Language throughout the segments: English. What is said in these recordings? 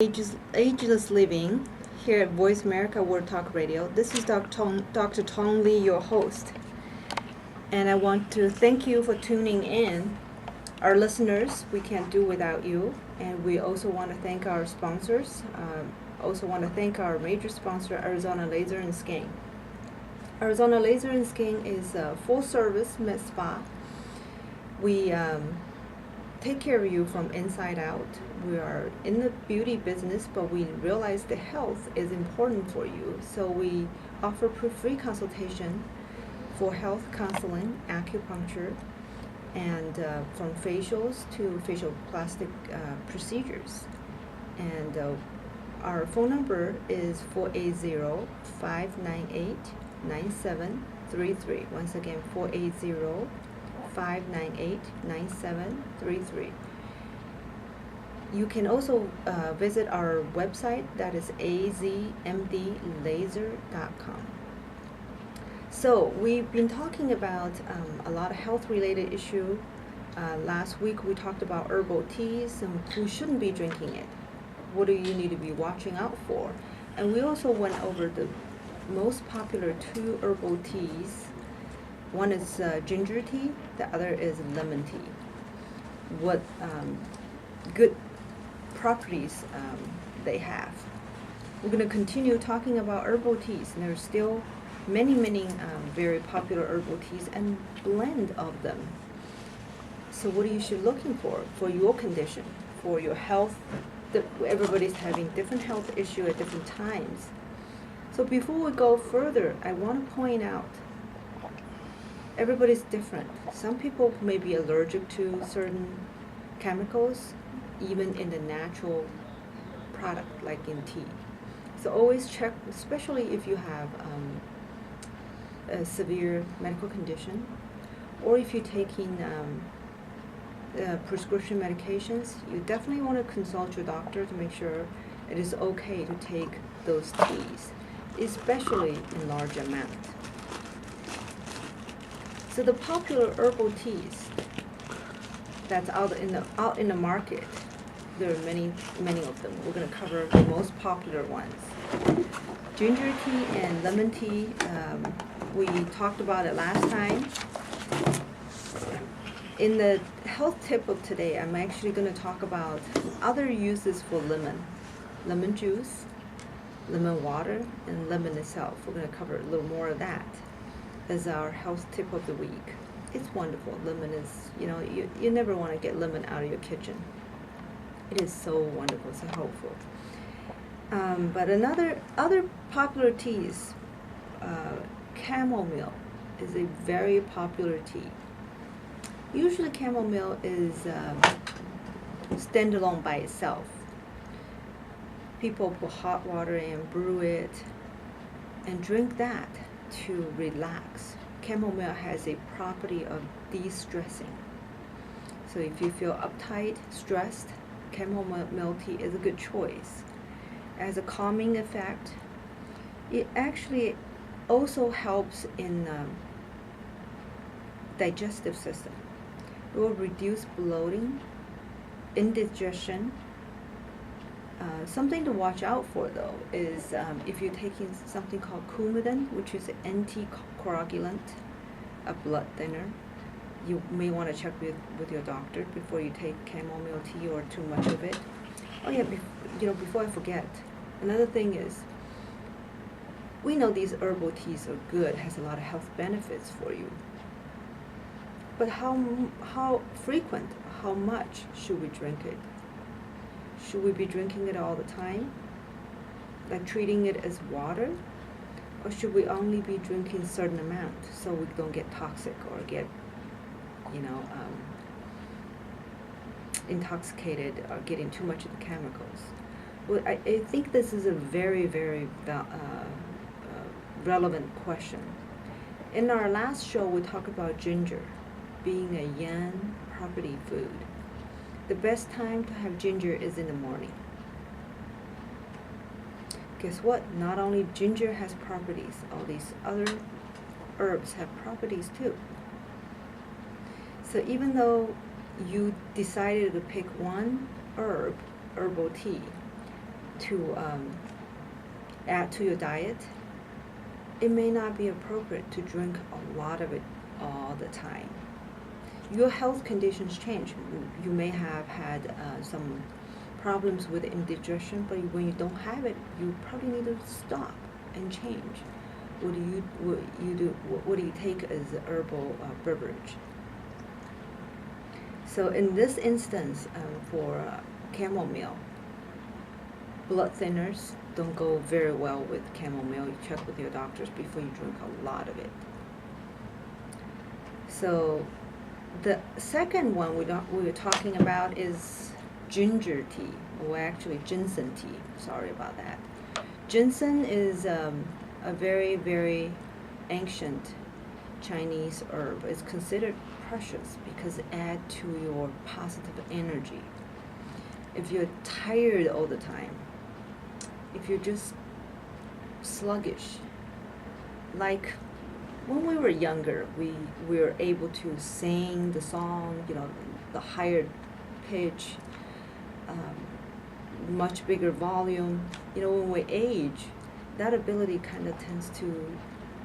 Ageless Living here at Voice America World Talk Radio. This is Dr. Tong Lee, your host. And I want to thank you for tuning in. Our listeners, we can't do without you. And we also want to thank our sponsors. Also want to thank our major sponsor, Arizona Laser and Skin. Arizona Laser and Skin is a full-service med spa. We take care of you from inside out. We are in the beauty business, but we realize the health is important for you. So we offer free consultation for health counseling, acupuncture, and from facials to facial plastic procedures. And our phone number is 480-598-9733. Once again, 480-598-9733. You can also visit our website, that is azmdlaser.com. So we've been talking about a lot of health-related issue. Last week we talked about herbal teas and who shouldn't be drinking it. What do you need to be watching out for? And we also went over the most popular two herbal teas. One is ginger tea, the other is lemon tea. What good properties they have. We're going to continue talking about herbal teas, and there's still many very popular herbal teas and blend of them. So what are you should looking for your condition, for your health? Everybody's having different health issue at different times. So before we go further, I want to point out everybody's different. Some people may be allergic to certain chemicals, even in the natural product like in tea. So always check, especially if you have a severe medical condition, or if you're taking prescription medications, you definitely want to consult your doctor to make sure it is okay to take those teas, especially in large amount. So the popular herbal teas that's out in the market, there are many of them. We're going to cover the most popular ones. Ginger tea and lemon tea, we talked about it last time. In the health tip of today, I'm actually going to talk about other uses for lemon juice, lemon water, and lemon itself. We're going to cover a little more of that as our health tip of the week. It's wonderful. Lemon is, you never want to get lemon out of your kitchen. It is so wonderful, so helpful. But other popular teas, chamomile is a very popular tea. Usually chamomile is standalone by itself. People put hot water and brew it and drink that to relax. Chamomile has a property of de-stressing. So if you feel uptight, stressed, chamomile tea is a good choice. As a calming effect, it actually also helps in digestive system. It will reduce bloating, indigestion. Something to watch out for though is if you're taking something called Coumadin, which is an anticoagulant, a blood thinner, you may want to check with your doctor before you take chamomile tea or too much of it. Oh yeah, before I forget, another thing is, we know these herbal teas are good, has a lot of health benefits for you. But how frequent, how much should we drink it? Should we be drinking it all the time? Like treating it as water? Or should we only be drinking a certain amount so we don't get toxic or get, intoxicated or getting too much of the chemicals? Well, I think this is a very relevant question. In our last show, we talked about ginger being a yang property food. The best time to have ginger is in the morning. Guess what? Not only ginger has properties, all these other herbs have properties too. So even though you decided to pick one herbal tea, to add to your diet, it may not be appropriate to drink a lot of it all the time. Your health conditions change. You may have had some problems with indigestion, but when you don't have it, you probably need to stop and change. What do you take as a herbal beverage? So in this instance, for chamomile, blood thinners don't go very well with chamomile. You check with your doctors before you drink a lot of it. So the second one we were talking about is ginger tea, or actually ginseng tea. Sorry about that. Ginseng is a very, very ancient Chinese herb. It's considered precious because it adds to your positive energy. If you're tired all the time, if you're just sluggish, like when we were younger, we were able to sing the song, the higher pitch, much bigger volume. When we age, that ability kind of tends to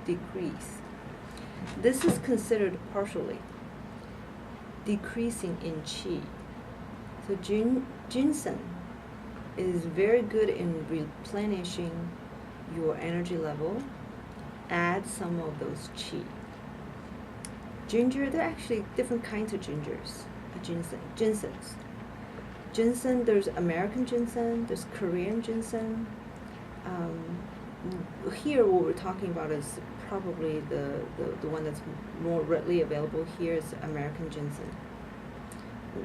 decrease. This is considered partially decreasing in qi. So ginseng is very good in replenishing your energy level, add some of those qi. Ginger, there are actually different kinds of gingers, ginsengs. Ginseng, there's American ginseng, there's Korean ginseng. Here what we're talking about is probably the one that's more readily available here is American ginseng.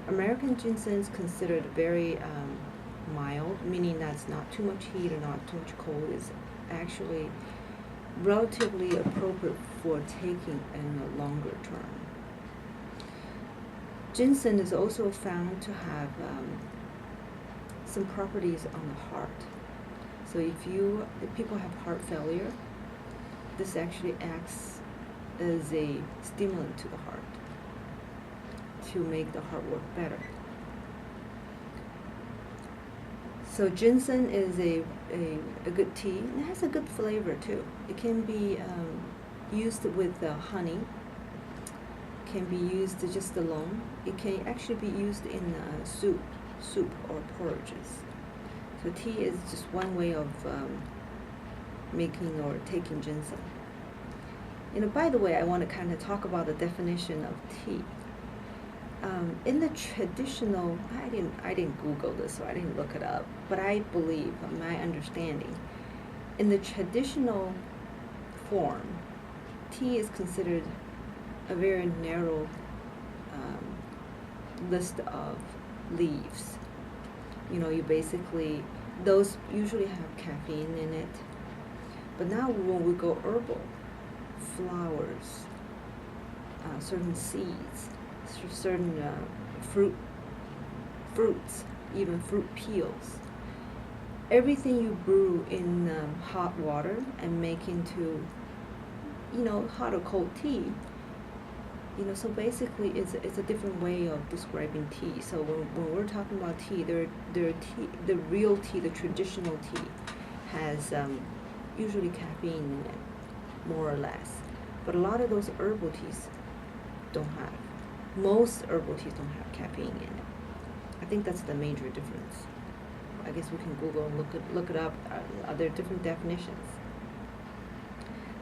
American ginseng is considered very mild, meaning that it's not too much heat or not too much cold. It's actually relatively appropriate for taking in the longer term. Ginseng is also found to have some properties on the heart. So if people have heart failure, this actually acts as a stimulant to the heart to make the heart work better. So ginseng is a good tea, and it has a good flavor too. It can be used with honey, can be used just alone. It can actually be used in soup or porridges. So tea is just one way of making or taking ginseng. By the way, I want to kind of talk about the definition of tea. In the traditional, I didn't Google this, so I didn't look it up, but I believe, my understanding, in the traditional form, tea is considered a very narrow list of leaves. You basically, those usually have caffeine in it, but now when we go herbal, flowers, certain seeds, certain fruits, even fruit peels. Everything you brew in hot water and make into, hot or cold tea. So basically, it's a different way of describing tea. So when we're talking about tea, the real tea, the traditional tea, has usually caffeine in it, more or less. But a lot of those herbal teas don't have. Most herbal teas don't have caffeine in it. I think that's the major difference. I guess we can Google and look it up. Are there different definitions?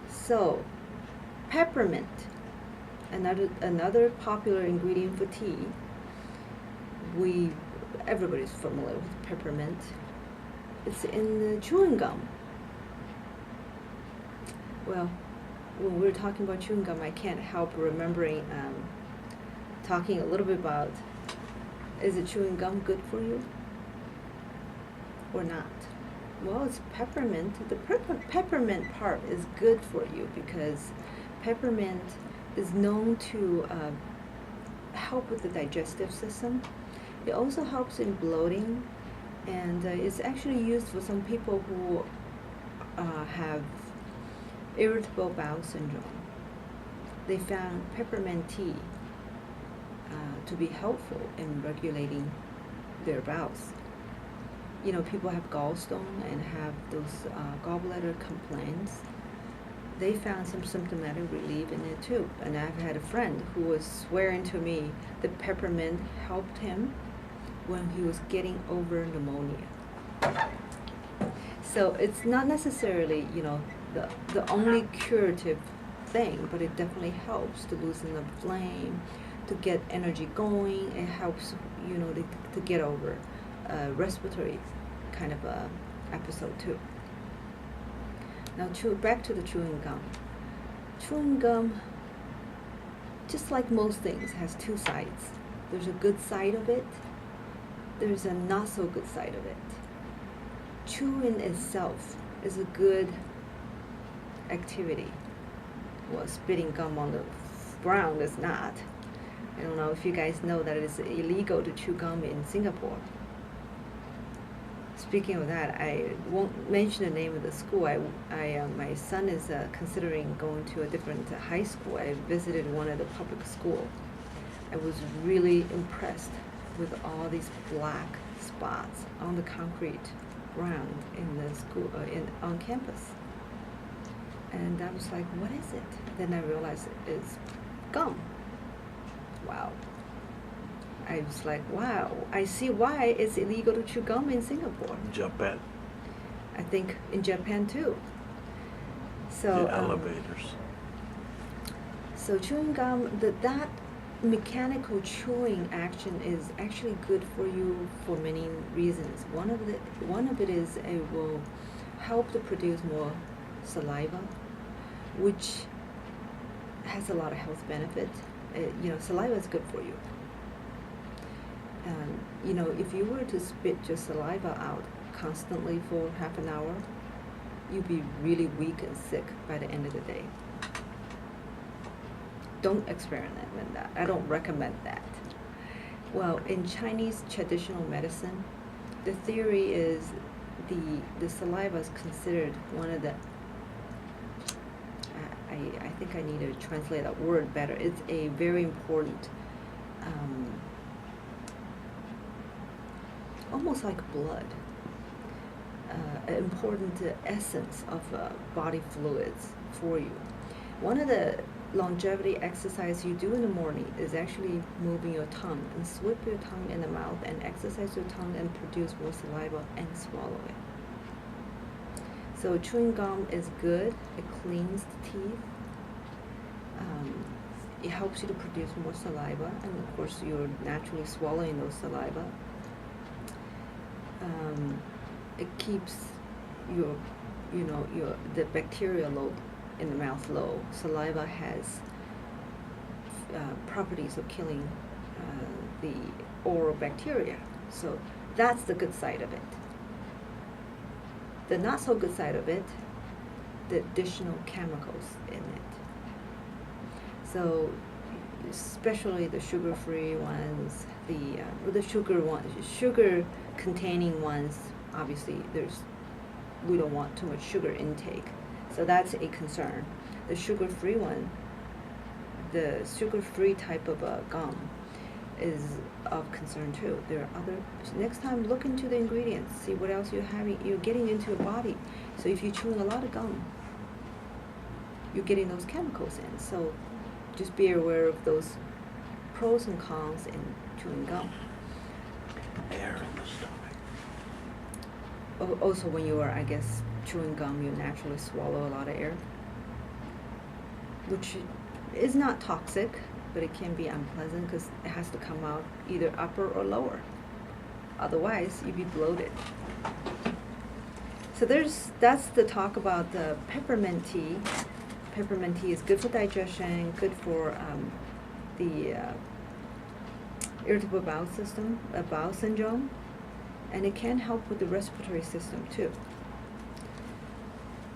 So, peppermint, another popular ingredient for tea. Everybody's familiar with peppermint. It's in the chewing gum. Well, when we're talking about chewing gum, I can't help remembering talking a little bit about, is it chewing gum good for you or not? Well, it's peppermint. The peppermint part is good for you because peppermint is known to help with the digestive system. It also helps in bloating, and it's actually used for some people who have irritable bowel syndrome. They found peppermint tea to be helpful in regulating their bowels. people have gallstone and have those gallbladder complaints. They found some symptomatic relief in it too. And I've had a friend who was swearing to me that peppermint helped him when he was getting over pneumonia. So it's not necessarily, the only curative thing, but it definitely helps to loosen the flame, to get energy going. It helps, to get over respiratory kind of episode too. Now back to the chewing gum. Chewing gum, just like most things, has two sides. There's a good side of it. There's a not so good side of it. Chewing itself is a good activity. Well, spitting gum on the ground is not. I don't know if you guys know that it is illegal to chew gum in Singapore. Speaking of that, I won't mention the name of the school. My son is considering going to a different high school. I visited one of the public schools. I was really impressed with all these black spots on the concrete ground in the school, on campus. And I was like, what is it? Then I realized it's gum. Wow. I was like, wow, I see why it's illegal to chew gum in Singapore. Japan. I think in Japan too. So the elevators. So chewing gum, that mechanical chewing action is actually good for you for many reasons. One of it is it will help to produce more saliva, which has a lot of health benefit. Saliva is good for you. If you were to spit your saliva out constantly for half an hour, you'd be really weak and sick by the end of the day. Don't experiment with that. I don't recommend that. Well, in Chinese traditional medicine, the theory is the saliva is considered one of the, I think I need to translate that word better. It's a very important, almost like blood, important essence of body fluids for you. One of the longevity exercise you do in the morning is actually moving your tongue and sweep your tongue in the mouth and exercise your tongue and produce more saliva and swallow it. So chewing gum is good. It cleans the teeth. It helps you to produce more saliva, and of course you're naturally swallowing those saliva. It keeps the bacterial load in the mouth low. Saliva has properties of killing the oral bacteria. So that's the good side of it. The not so good side of it, the additional chemicals in it. So especially the sugar-free ones, the sugar-containing ones, obviously we don't want too much sugar intake. So that's a concern. The sugar-free one, the sugar-free type of gum is of concern too. There are other, next time look into the ingredients, see what else you're getting into your body. So if you're chewing a lot of gum, you're getting those chemicals in. So just be aware of those pros and cons in chewing gum. Air in the stomach. Also, when you are, chewing gum, you naturally swallow a lot of air, which is not toxic, but it can be unpleasant because it has to come out either upper or lower. Otherwise, you'd be bloated. So that's the talk about the peppermint tea. Peppermint tea is good for digestion, good for the irritable bowel system, bowel syndrome, and it can help with the respiratory system too.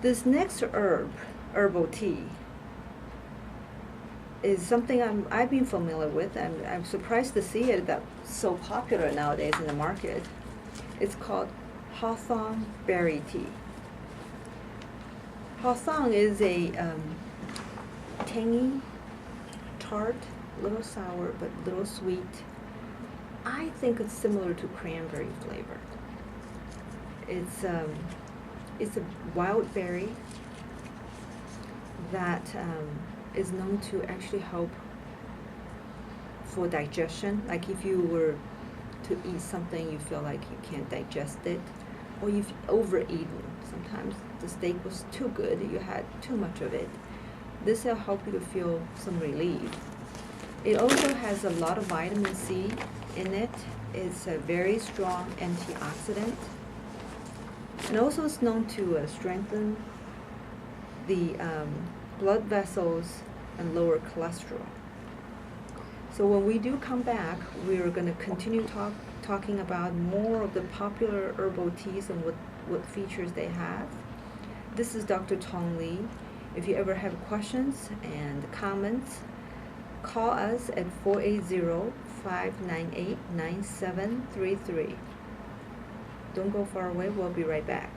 This next herbal tea, is something I've been familiar with. I'm surprised to see it that's so popular nowadays in the market. It's called Hawthorn berry tea. Hawthorn is a tangy, tart, little sour, but little sweet. I think it's similar to cranberry flavor. It's a wild berry that is known to actually help for digestion. Like if you were to eat something you feel like you can't digest it, or you've overeaten. Sometimes the steak was too good, you had too much of it. This will help you to feel some relief. It also has a lot of vitamin C in it. It's a very strong antioxidant. And also it's known to strengthen the blood vessels and lower cholesterol. So when we do come back, we're going to continue talking about more of the popular herbal teas and what features they have. This is Dr. Tong Li. If you ever have questions and comments, call us at 480-598-9733. Don't go far away, we'll be right back.